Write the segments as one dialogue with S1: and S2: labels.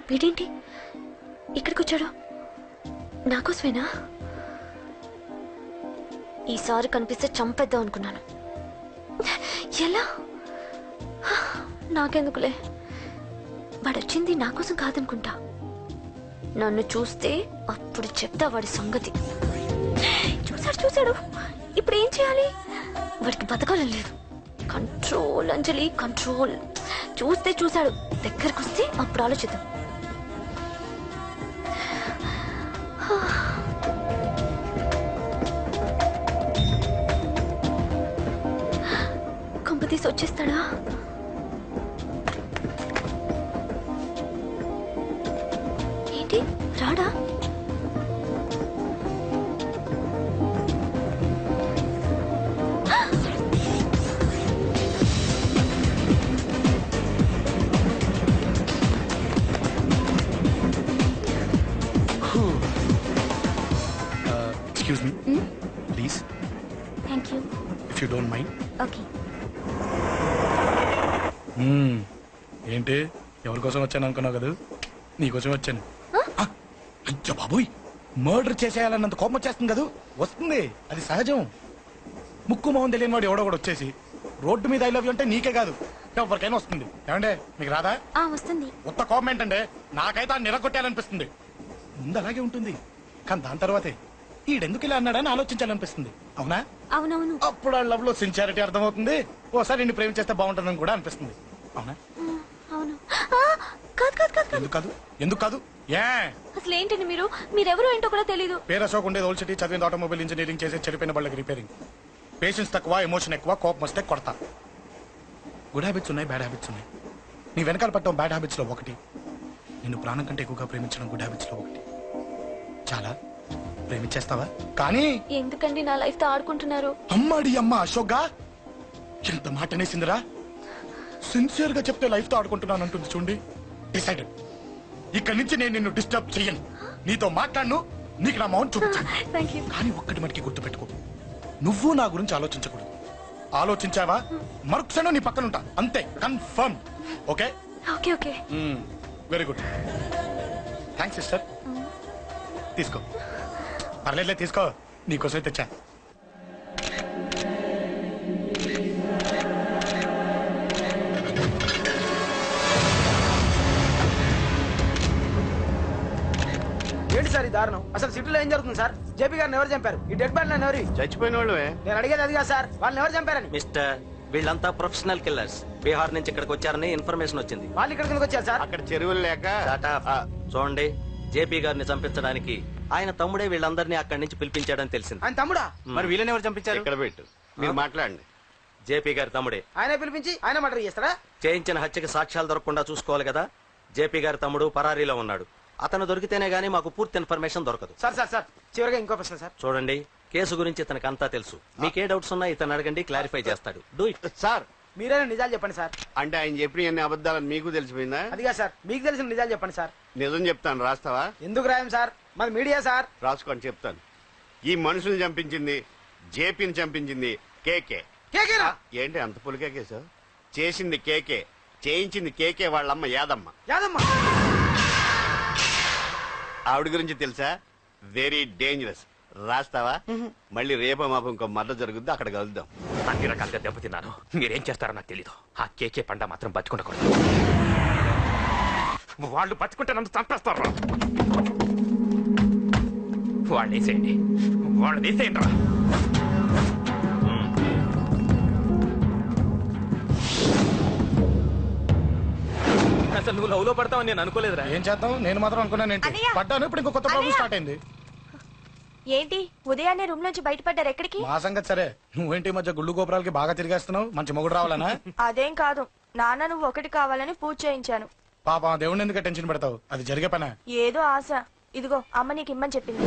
S1: వీడేంటి ఇక్కడికి వచ్చాడు? నాకోసమేనా? ఈసారి కనిపిస్తే చంపేద్దాం అనుకున్నాను. ఎలా? నాకెందుకులే, వాడొచ్చింది నా కోసం కాదనుకుంటా. నన్ను చూస్తే అప్పుడు చెప్తా వాడి సంగతి. చూశాడు. ఇప్పుడు ఏం చేయాలి? వాడికి బతకాలని లేదు. కంట్రోల్ అంజలి, కంట్రోల్. చూశాడు, దగ్గరకు వస్తే అప్పుడు ఆలోచిద్దాం. కంపతీసి వచ్చేస్తాడా? ఏంటి రాడా?
S2: Excuse me, please.
S1: Thank you.
S2: If you don't mind.
S1: Okay.
S2: ఏంటి ఎవరి కోసం వచ్చాను అనుకున్నావు కదా? నీకోసం వచ్చాను. అయ్యో బాబోయ్, మర్డర్ చేసేయాలన్నంత కోపం వచ్చేస్తుంది కదా? వస్తుంది, అది సహజం. ముక్కు మొహం తెలియని వాడు ఎవడో కూడా వచ్చేసి రోడ్డు మీద ఐ లవ్ యూ అంటే నీకే కాదు ఎవరికైనా వస్తుంది. ఏమంటే మీకు రాదా?
S1: వస్తుంది.
S2: ఉత్త కోపం ఏంటంటే నాకైతే ఆ నిలగొట్టాలనిపిస్తుంది. ముందు అలాగే ఉంటుంది, కానీ దాని తర్వాతే ఈడెందుకు ఇలా అన్నాడని ఆలోచించాలనిపిస్తుంది. అవునా?
S1: అవునవును.
S2: అప్పుడు ఆ లవ్ లో సిన్సియారిటీ అర్థమవుతుంది. ఓసారి నిన్ను ప్రేమించేస్తే బాగుంటుందని కూడా అనిపిస్తుంది. అవునా?
S1: అవును. కాదు.
S2: ఎందుకు కాదు? ఏ
S1: అసలు ఏంటండి మీరెవరో ఏంటో కూడా తెలీదు.
S2: పేరు అశోక్, ఉండేది ఓల్డ్ సిటీ, చదివింది ఆటోమొబైల్ ఇంజనీరింగ్, చేసే చెడిపోయిన బళ్ళకి రిపేరింగ్. పేషెన్స్ తక్కువ, ఎమోషన్ ఎక్కువ, కోపం వస్తే కొడతా. గుడ్ హ్యాబిట్స్ ఉన్నాయి, బ్యాడ్ హ్యాబిట్స్ ఉన్నాయి. నీ వెనకాల పట్టడం బ్యాడ్ హ్యాబిట్స్ లో ఒకటి, నిన్ను ప్రాణం కంటే ఎక్కువగా ప్రేమించడం గుడ్ హ్యాబిట్స్ లో ఒకటి. చాలా ప్రేమించేస్తావా? కానీ
S1: ఎందుకండి నా లైఫ్ తో ఆడుకుంటున్నారు?
S2: అమ్మాడి అమ్మ అశోక్ గా ఎంత మాట అనేసిందిరా. సిన్సియర్ గా చెప్తే లైఫ్ తో ఆడుకుంటున్నాను అంటుంది చూడండి. డిసైడెడ్, ఇక్కడి నుంచి నేను నిన్ను డిస్టర్బ్ చెయ్యను. నీతో మాట్లాడను, నీకు నా మౌన్ చూపించాను. కానీ ఒక్కటి మటుకి గుర్తుపెట్టుకో, నువ్వు నా గురించి ఆలోచించకూడదు. ఆలోచించావా మరుక్షణం నీ పక్కన ఉంటా, అంతే. Confirm. Okay?
S1: Okay.
S2: Very good. Thanks sister. తీసుకో. పర్లేదులే, తీసుకో, నీకోసమే తెచ్చా.
S3: ఏంటి సార్ ఈ దారుణం? అసలు సిటీలో ఏం జరుగుతుంది సార్? జేపీ గారిని ఎవరు చంపారు? ఈ డెడ్ బాడీ ఎవరు?
S4: చచ్చిపోయిన వాళ్ళు.
S3: నేను అడిగేది అదిగా సార్, వాళ్ళని ఎవరు చంపారని.
S5: మిస్టర్, వీళ్ళంతా ప్రొఫెషనల్ కిల్లర్స్. బీహార్ నుంచి ఇక్కడికి వచ్చారని ఇన్ఫర్మేషన్ వచ్చింది.
S3: వాళ్ళు ఇక్కడికి వచ్చారు సార్?
S4: అక్కడ చెరువులు లేక.
S5: చూడండి, జేపీ గారిని చంపించడానికి ఆయన తమ్ముడే వీళ్ళందరినీ అక్కడి నుంచి పిలిపించాడని తెలిసింది.
S3: ఆయన తమ్ముడా?
S4: మరి వీళ్ళని ఎవరు చంపించారు? ఇక్కడ పెట్టు, మీరు మాట్లాడండి.
S5: జేపీ గారి తమ్ముడే.
S3: ఆయన పిలిపించి ఆయన మర్డర్ చేస్తారా?
S5: చేయించిన హత్యకి సాక్ష్యాలు దొరకకుండా చూసుకోవాలి కదా. జేపీ గారి తమ్ముడు పరారీలో ఉన్నాడు. అతను దొరికితేనే గానీ మాకు పూర్తి ఇన్ఫర్మేషన్ దొరకదు.
S3: సార్ చివరిగా ఇంకో ప్రశ్న సార్.
S5: చూడండి, కేసు గురించి ఇతనికి అంతా తెలుసు. మీకే డౌట్స్ ఉన్నా ఇతను అడగండి, క్లారిఫై చేస్తాడు. Do it.
S4: సార్
S3: మీరైనా నిజాలు చెప్పండి సార్.
S4: అంటే ఆయన చెప్పిన అన్ని అబద్ధాలని మీకు తెలిసిపోయిందా?
S3: అదిగా సార్, మీకు తెలిసిన నిజాలు చెప్పండి సార్.
S4: నిజం చెప్తాను, రాస్తావా?
S3: ఎందుకు రాయం సార్, మాది మీడియా సార్.
S4: రాసుకోండి, చెప్తాను. ఈ మనుషుల్ని చంపించింది, జేపీని చంపించింది కేకే.
S3: కేకేనా?
S4: ఏంటి అంత పులికేకేసావు? చేసింది కేకే, చేయించింది కేకే వాళ్ళమ్మ యాదమ్మ.
S3: యాదమ్మ
S4: ఆవిడ గురించి తెలుసా? Very dangerous. రాస్తావా? మళ్ళీ రేపో మాపం ఇంకో మద్దతు జరుగుద్ది, అక్కడ కలుద్దాం.
S6: అన్ని రకాలుగా దెబ్బతిన్నాను. మీరేం చేస్తారో నాకు తెలీదు. ఆ కేకే పండ మాత్రం బతుకుండకూడదు. వాళ్ళు బతుకుంటే నన్ను చంపేస్తారు. వాళ్ళు వేసేయండి, వాళ్ళు వేసేయండి రా.
S7: అసలు నువ్వు లవ్ లో పడతావని నేను అనుకోలేదురా.
S2: ఏం చేద్దాం, నేను మాత్రం అనుకున్నాను. పడ్డాను, ఇప్పుడు ఇంకో కొత్త ప్రాబ్లం స్టార్ట్ అయింది.
S1: ఏంటి ఉదయాన్నే రూమ్ నుంచి బయటపడ్డారు? ఎక్కడికి?
S2: మా సంగతి సరే, నువ్వేంటి మధ్య గుళ్ళు గోపురాలకి బాగా తిరిగేస్తున్నావు? మంచి మొగుడు రావాలనా?
S1: అదేం కాదు నాన్న, నువ్వు ఒకటి కావాలని పూజ చేయించాను.
S2: పాప దేవుడిని ఎందుకు టెన్షన్ పెడతావు? అది జరిగే పనా?
S1: ఏదో ఆశ. ఇదిగో అమ్మ నీకు ఇమ్మని చెప్పింది.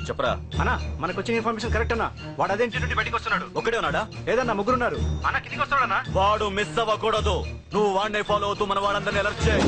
S5: చెప్పరా
S7: అన్నా, మనకు వచ్చిన ఇన్ఫర్మేషన్ కరెక్ట్ అన్నా. వాడు అదేంటి నుండి బయటకు వస్తున్నాడు.
S5: ఒక్కడే ఉన్నాడా?
S7: ఏదన్నా ముగ్గురున్నారు.
S6: అన్న కిందికి వస్తాడన్నా.
S5: వాడు మిస్ అవ్వకూడదు. నువ్వు వాడిని ఫాలో అవుతూ మన వాళ్ళందరినీ అలర్ట్ చేయి.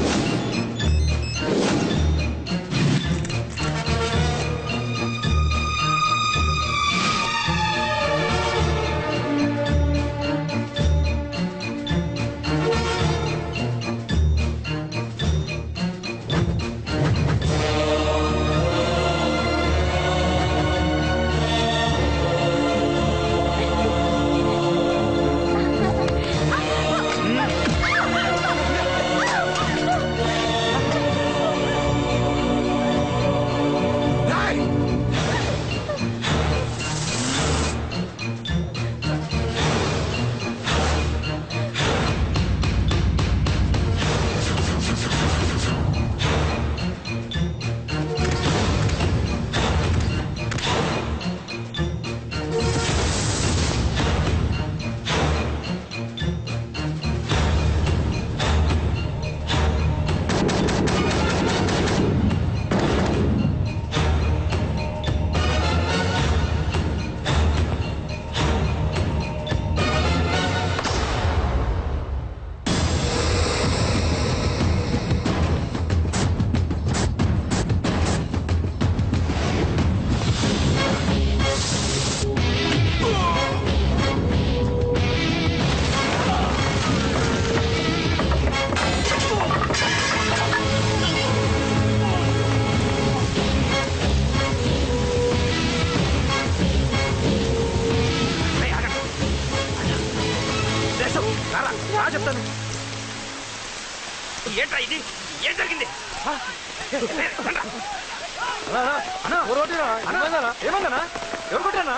S3: చెప్తాను.
S6: ఏంట్రా ఇది? ఏం జరిగింది?
S3: ఏమన్నా ఎవరు కొట్టానా?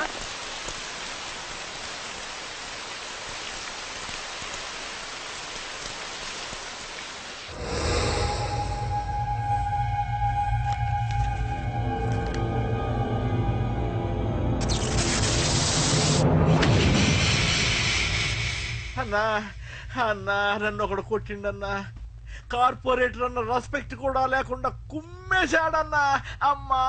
S8: అన్నా అన్నా నన్ను ఒకడు కొట్టిండన్నా. కార్పొరేటర్ అన్న రెస్పెక్ట్ కూడా లేకుండా కుమ్మేశాడన్నా. అమ్మా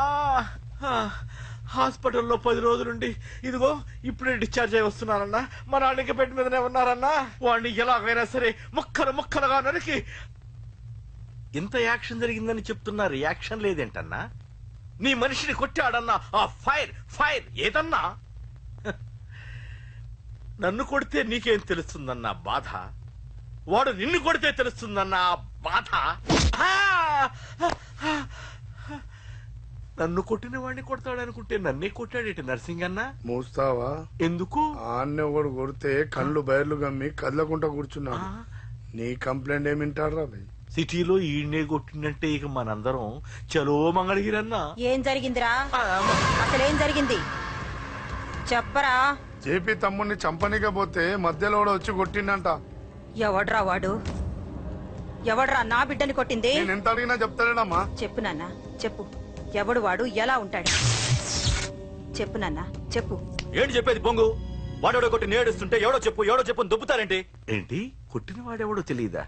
S8: హాస్పిటల్లో 10 రోజులుండి ఇదిగో ఇప్పుడే డిశ్చార్జ్ అయి వస్తున్నానన్నా. మా నాన్న ఇంకా బెడ్ మీదనే ఉన్నారన్నా. వాడిని ఎలాగైనా సరే ముక్కలు ముక్కలుగా నరికి. ఇంత యాక్షన్ జరిగిందని చెప్తున్నా, రియాక్షన్ లేదేంటన్నా? నీ మనిషిని కొట్టాడన్నా. ఆ ఫైర్ ఫైర్ ఏదన్నా? నన్ను కొడితే నీకేం తెలుస్తుందన్న బాధ, వాడు నిన్ను కొడితే తెలుస్తుందన్న బాధ. నన్ను కొట్టిన వాడిని కొడతాడనుకుంటే నన్నే కొట్టాడేటి నర్సింగ్ అన్న.
S9: మూస్తావా?
S8: ఎందుకు?
S9: ఆన్నే ఒకడు కొడితే కళ్ళు బయర్లు గమ్మి కదలకుండా కూర్చున్నాడు. నీ కంప్లైంట్ ఏమింటారా?
S8: సిటీలో ఈయనే కొట్టిందంటే ఇక మనందరం చలో మంగళగిరన్నా.
S10: ఏం జరిగిందిరా? అసలేం జరిగింది చెప్పరా?
S9: జేపీ తమ్ముడిని చంపనీక పోతే మధ్యలో కూడా వచ్చి కొట్టిండంట.
S10: ఎవడ్రా వాడు? ఎవడ్రా నా బిడ్డని కొట్టింది?
S9: నేను ఎంత అడిగినా చెప్తాడమ్మా.
S10: చెప్పు నాన్న చెప్పు. ఎవడు వాడు? ఎలా ఉంటాడు? చెప్పు నాన్న చెప్పు.
S5: ఏంటి చెప్పేది బొంగు? వాడెవడో కొట్టి నేడుస్తుంటే ఎవడో చెప్పు దుబ్బుతారేంటి?
S8: ఏంటి కొట్టిన వాడెవడో తెలియదా?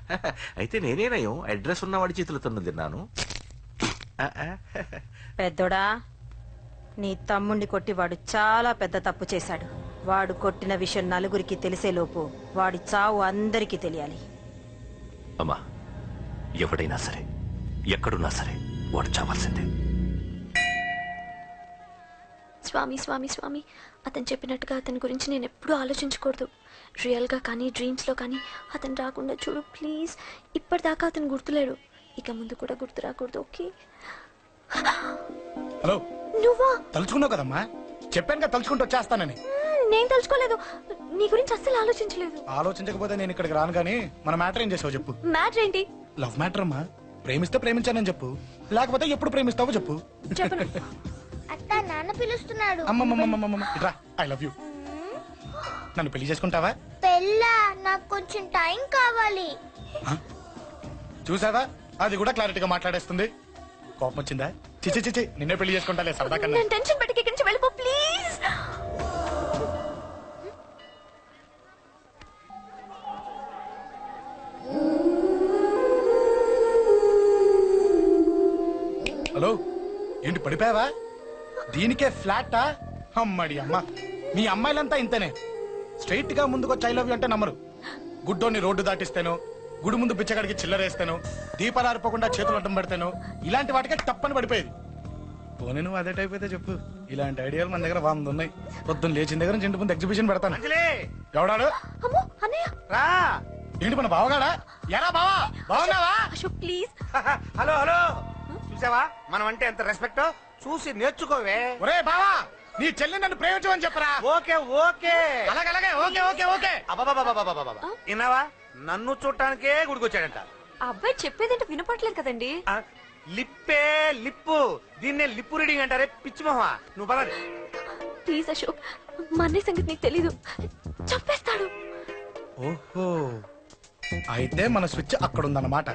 S8: అయితే నేనేనయం అడ్రస్ ఉన్నవాడి చేతులు తన్ను తిన్నాను.
S10: పెద్దోడా, నీ తమ్ముణ్ణి కొట్టి వాడు చాలా పెద్ద తప్పు చేశాడు. వాడు కొట్టిన విషయం నలుగురికి తెలిసేలోపు వాడి చావు అందరికీ తెలియాలి.
S6: అమ్మా, ఎవడైనా సరే ఎక్కడున్నా సరే వాడు చావాల్సిందే.
S1: స్వామి స్వామి స్వామి, అతను చెప్పినట్టుగా అతని గురించి నేను ఎప్పుడూ ఆలోచించకూడదు. రియల్గా కానీ డ్రీమ్స్లో కానీ అతను రాకుండా చూడు ప్లీజ్. ఇప్పటిదాకా అతను గుర్తులేడు, ఇక ముందు కూడా గుర్తు రాకూడదు. ఓకే?
S2: హలో,
S1: నువ్వా?
S2: తలుచుకున్నావు కదమ్మా, చెప్పాను కదా తలుచుకుంటూ వచ్చేస్తానని.
S1: నేను తలుచుకోలేదు, నీ గురించి అస్సలు ఆలోచించలేదు.
S2: ఆలోచించకపోతే నేను ఇక్కడికి రాను గానీ మన మ్యాటర్ ఏం చేసావు చెప్పు.
S1: మ్యాటర్ ఏంటి?
S2: లవ్ మ్యాటర్ అమ్మా. ప్రేమిస్తే ప్రేమించానని చెప్పు, లేకపోతే ఎప్పుడు ప్రేమిస్తావో చెప్పు.
S1: చెప్పను.
S11: అత్త నాన్న పిలుస్తున్నాడు.
S2: అమ్మమ్మమ్మమ్మమ్మ ఇట్రా, ఐ లవ్ యూ. నన్ను పెళ్లి చేసుకుంటావా?
S11: పెళ్ళా? నాకు కొంచెం టైం కావాలి.
S2: చూసావా, అది కూడా క్లారిటీగా మాట్లాడేస్తుంది. కోపం వచ్చిందా? చిచి చిచి, నిన్నే పెళ్లి చేసుకుంటాలే సరదా కన్నా.
S1: నేను టెన్షన్ పెట్టి ఇక్కడి నుంచి వెళ్ళిపో ప్లీజ్.
S2: హలో, ఏంటి పడిపోయావా? దీనికే ఫ్లాటా? అమ్మడి అమ్మ, మీ అమ్మాయిలంతా ఇంతనే. స్ట్రైట్ గా ముందుకొచ్చి ఐ లవ్ యూ అంటే నమ్మరు. గుడ్డోని రోడ్డు దాటిస్తాను, గుడి ముందు బిచ్చగాడికి చిల్లరేస్తాను, దీపాలు ఆరిపోకుండా చేతులు అడ్డం పెడతాను, ఇలాంటి వాటికే తప్పని పడిపోయేది. పోనీ నువ్వు అదే టైప్ అయితే చెప్పు, ఇలాంటి ఐడియాలు మన దగ్గర 100 ఉన్నాయి. పొద్దున్న లేచిన దగ్గర నుంచి ఇంటి ముందు ఎగ్జిబిషన్ పెడతాను. ఎవడాడు?
S3: రా.
S2: ఏంటి మన బావగాడా? ఎరా బావా, బాగున్నావా?
S1: అశోక్ ప్లీజ్.
S3: హలో హలో, చూసావా మనం అంటే ఎంత రెస్పెక్ట్? చూసి నేర్చుకోవే.
S2: ఒరే బావా, నీ చెల్లి నన్ను ప్రేమించమని చెప్పరా.
S3: ఓకే ఓకే,
S2: అలాగే ఓకే ఓకే ఓకే.
S3: విన్నావా? నన్ను చూడటానికే గుడికొచ్చాడంట.
S1: ఆ అబ్బాయి చెప్పేదంటే వినపట్లేదు కదండి.
S3: లిప్పే లిప్పు, దీన్నే లిప్పు రీడింగ్ అంటారే పిచ్చి మొహమా. నువ్వు పదండి
S1: ప్లీజ్ అశోక్, మా అన్నయ్య సంగతి నీకు తెలీదు, చంపేస్తాడు.
S2: ఓహో, అయితే మన స్విచ్ అక్కడ ఉందన్నమాట.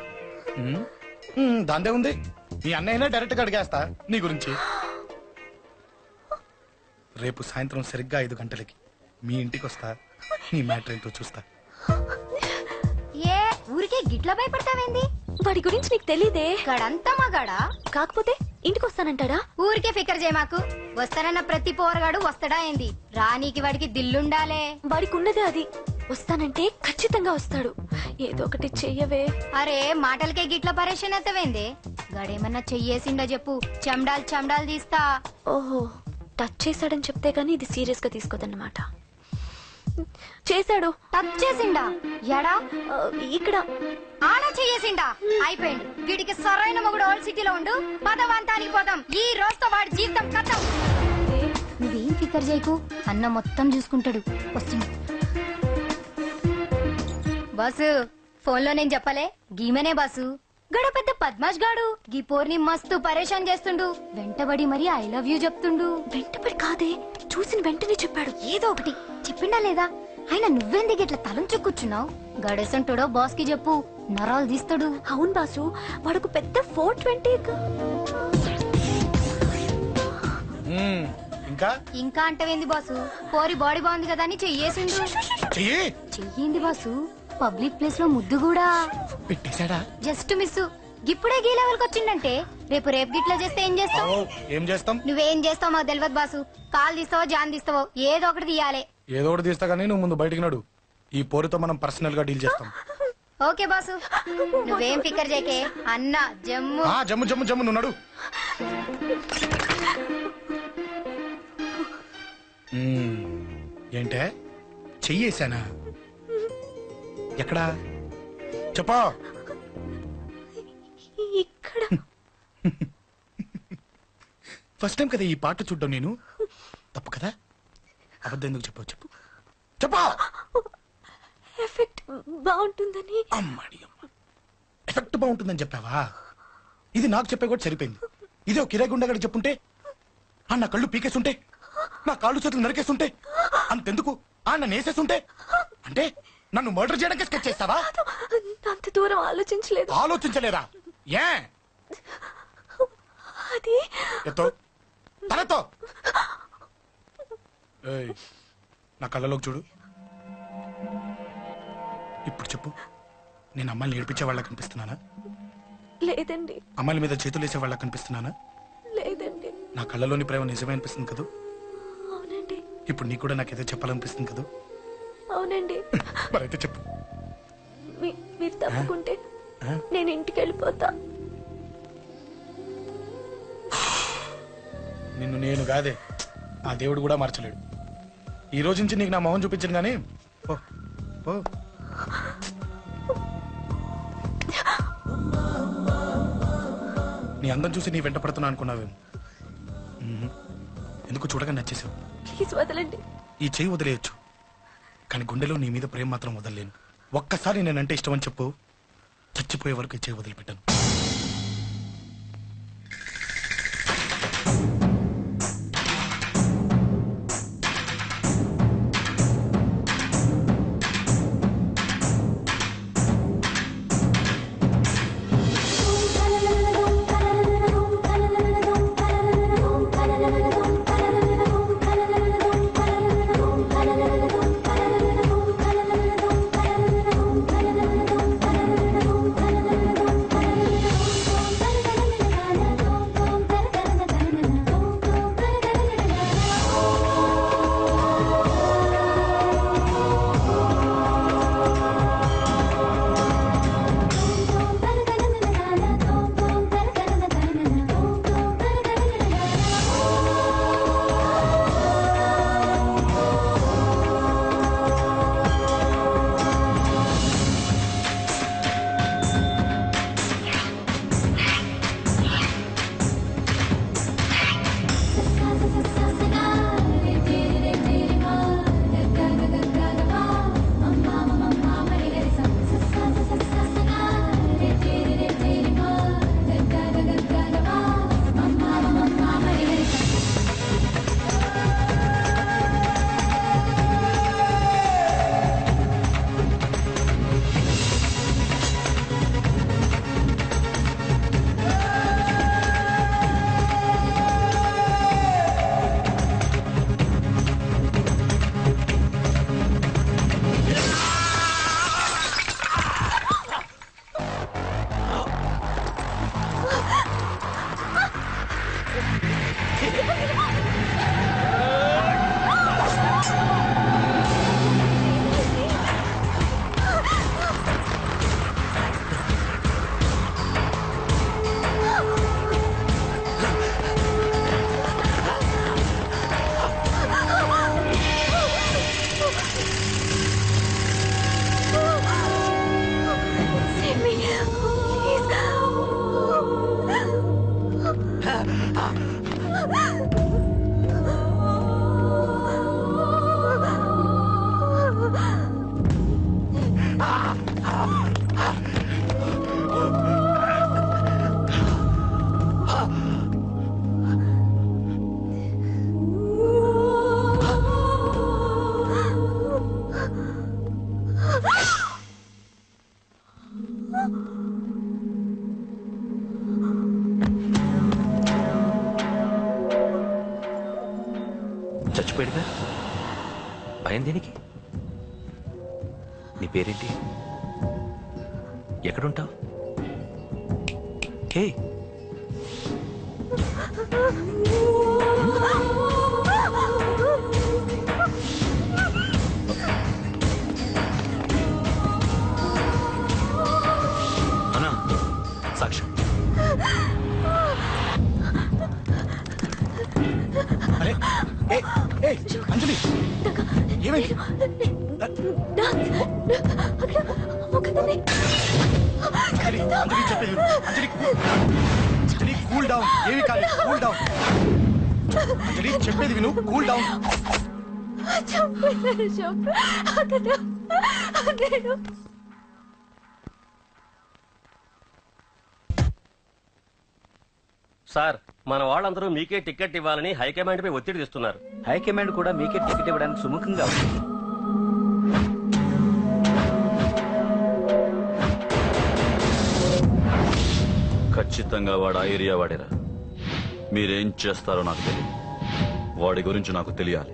S2: దాందే ఉంది, మీ అన్నయ్యనే డైరెక్ట్ గా అడిగేస్తా నీ గురించి. రేపు సాయంత్రం సరిగ్గా 5 గంటలకి మీ ఇంటికి వస్తా, నీ మ్యాటర్ ఏంటో చూస్తా.
S11: ఏ ఊరికే గిట్ల భయపడతావేంది?
S1: వాడి గురించి నీకు తెలీదే.
S11: గడంతా మగాడా?
S1: కాకపోతే ఇంటికి వస్తానంటాడా?
S11: ఊరికే ఫికర్ చేయమాకు. వస్తానన్న ప్రతి పోరగాడు వస్తాడా ఏంది? రానీకి వాడికి దిల్లుండాలే.
S1: వాడికి ఉన్నదే అది. వస్తానంటే ఖచ్చితంగా వస్తాడు. ఏదో ఒకటి చెయ్యవే.
S11: అరే మాటలకే గిట్ల పరేషన్ అవుతావేంది? గడేమన్నా చెయ్యేసిండా చెప్పు, చెమ్డాల్ చెమ్డాల్ తీస్తా.
S1: ఓహో, టచ్ చేశాడని చెప్తే గానీ ఇది సీరియస్ గా తీసుకోదన్నమాట. చేశాడు.
S11: టచ్ చేసిండా? ఎడా?
S1: ఇక్కడ.
S11: ఆడ చెయ్యేసిండా? అయిపోయింది. వీడికి సరైన మొగుడు ఓల్డ్ సిటీలో ఉండు. పదవంతానికి పోదాం. ఈ రోజుతో వాడి జీవితం కథం. నువ్వేం ఫికర్ చేయకు, అన్న మొత్తం చూసుకుంటాడు. వస్తుంది. బాసు ఫోన్ లో నేను చెప్పలే గీమనే బాసు గడ పెద్ద పద్మాష్ గాడు గీ పోర్ని మస్తు పరేషాన్ చేస్తుండు వెంటబడి మరి ఐ లవ్ యూ చెప్తుండు.
S1: వెంటపడి కాదే, చూసిన వెంటనే చెప్పాడు.
S11: ఏదో ఒకటి చెప్పిండా లేదా? ఆయన నువ్వెందుకు ఇట్లా తలంచు కూర్చున్నావు? గడేసంటుడో బాస్ కి చెప్పు, నరాలు తీస్తాడు.
S1: అవును బాసు, వాడుకు పెద్ద 420.
S2: ఇంకా
S11: ఇంకా అంటవేంది బాసు? పోరి బాడీ బాగుంది కదా అని చెయ్యేసిండు. చెయ్యింది బాసు, పబ్లిక్ ప్లేస్ లో ముద్దు కూడా
S2: పెట్టేశాడా?
S11: Just miss. ఇప్పుడే గీ లెవెల్కి వచ్చిందంటే రేపు గిట్లా చేస్తే ఏం చేస్తావు?
S2: ఏం చేస్తాం?
S11: నువ్వేం చేస్తావు మాకు తెలియదు బాసు. కాల్ తీస్తావో జాన్ తీస్తావో ఏదో ఒకటి తీయాలి.
S2: ఏదో ఒకటి తీస్తా గానీ నువ్వు ముందు బయటికి నడు. ఈ పోరుతో మనం పర్సనల్ గా డీల్ చేస్తాం.
S11: ఓకే బాసు, నువ్వేం ఫికర్ చేకే. అన్న జమ్ము
S2: జమ్ము జమ్ము జమ్ము నువ్వు నడు. ఏంటే చెయ్యేశానా? ఎక్కడా చెప్పా?
S1: ఇక్కడ.
S2: ఫస్ట్ టైం కదా ఈ పాట చూడ్డం నేను. తప్పు కదా? అబద్ధం ఎందుకు చెప్పావు? చెప్పు చెప్పా.
S1: ఎఫెక్ట్ బాగుంటుందని.
S2: అమ్మాడి అమ్మ, ఎఫెక్ట్ బాగుంటుందని చెప్పావా? ఇది నాకు చెప్పే కూడా సరిపోయింది. ఇదే కిరాయి గుండెగాడికి చెప్పుంటే నా కళ్ళు పీకేస్తుంటే, నా కాళ్ళు చేతులు నరికేస్తుంటే, అంతెందుకు నన్ను వేసేస్తుంటే, అంటే నన్ను మర్డర్ చేయడానికి స్కెచ్ చేస్తావా?
S1: అంత దూరం ఆలోచించలేదు.
S2: ఆలోచించలేరా? ఏ
S1: అది
S2: ఎత్తో తలతో నా కళ్ళలోకి చూడు. ఇప్పుడు చెప్పు, నేను అమ్మాయిని ఏడిపించే వాళ్ళ కనిపిస్తున్నానా?
S1: లేదండి.
S2: అమ్మాయిల మీద చేతులు వేసే వాళ్ళ కనిపిస్తున్నానా?
S1: లేదండి.
S2: నా కళ్ళలోని ప్రేమ నిజమే అనిపిస్తుంది కదా?
S1: అవునండి.
S2: ఇప్పుడు నీకు కూడా నాకేదో చెప్పాలనిపిస్తుంది కదా?
S1: అవునండి.
S2: మరైతే చెప్పు.
S1: మీరు తప్పుకుంటే నేను ఇంటికి వెళ్ళిపోతా.
S2: నిన్ను నేను కాదే, ఆ దేవుడు కూడా మార్చలేడు. ఈ రోజు నుంచి నీకు నా మొహం చూపించను కానీ ఓ ఓ. నీ అందం చూసి నీ వెంట పడుతున్నా అనుకున్నావేమో. ఎందుకు చూడగా నచ్చేసావు.
S1: ప్లీజ్ వదలండి.
S2: ఈ చెయ్యి వదిలేయచ్చు, కానీ గుండెలో నీ మీద ప్రేమ మాత్రం వదలలేను. ఒక్కసారి నేనంటే ఇష్టం అని చెప్పు, చచ్చిపోయే వరకు ఈ చెయ్యి వదిలిపెట్టాను.
S6: చచ్చిపోయాడుగా భయం దేనికి? నీ పేరేంటి? ఎక్కడుంటావు? హే అన్నా, సాక్ష్యం.
S2: అరే అంజలి ఏమైంది? అంజలి అంజలి చెప్పేది విను. అంజలి కూల్ డౌన్. ఏమి కాదు, కూల్ డౌన్. అంజలి చెప్పేది విను, కూల్ డౌన్.
S12: సార్, మన వాళ్ళందరూ మీకే టికెట్ ఇవ్వాలని హైకమాండ్ పై ఒత్తిడి తెస్తున్నారు. హైకమాండ్ కూడా మీకే టికెట్ ఇవ్వడానికి సుముఖంగా ఉంది.
S13: ఖచ్చితంగా వాడు ఆ ఏరియా వాడేరా. మీరేం చేస్తారో నాకు తెలియదు, వాడి గురించి నాకు తెలియాలి.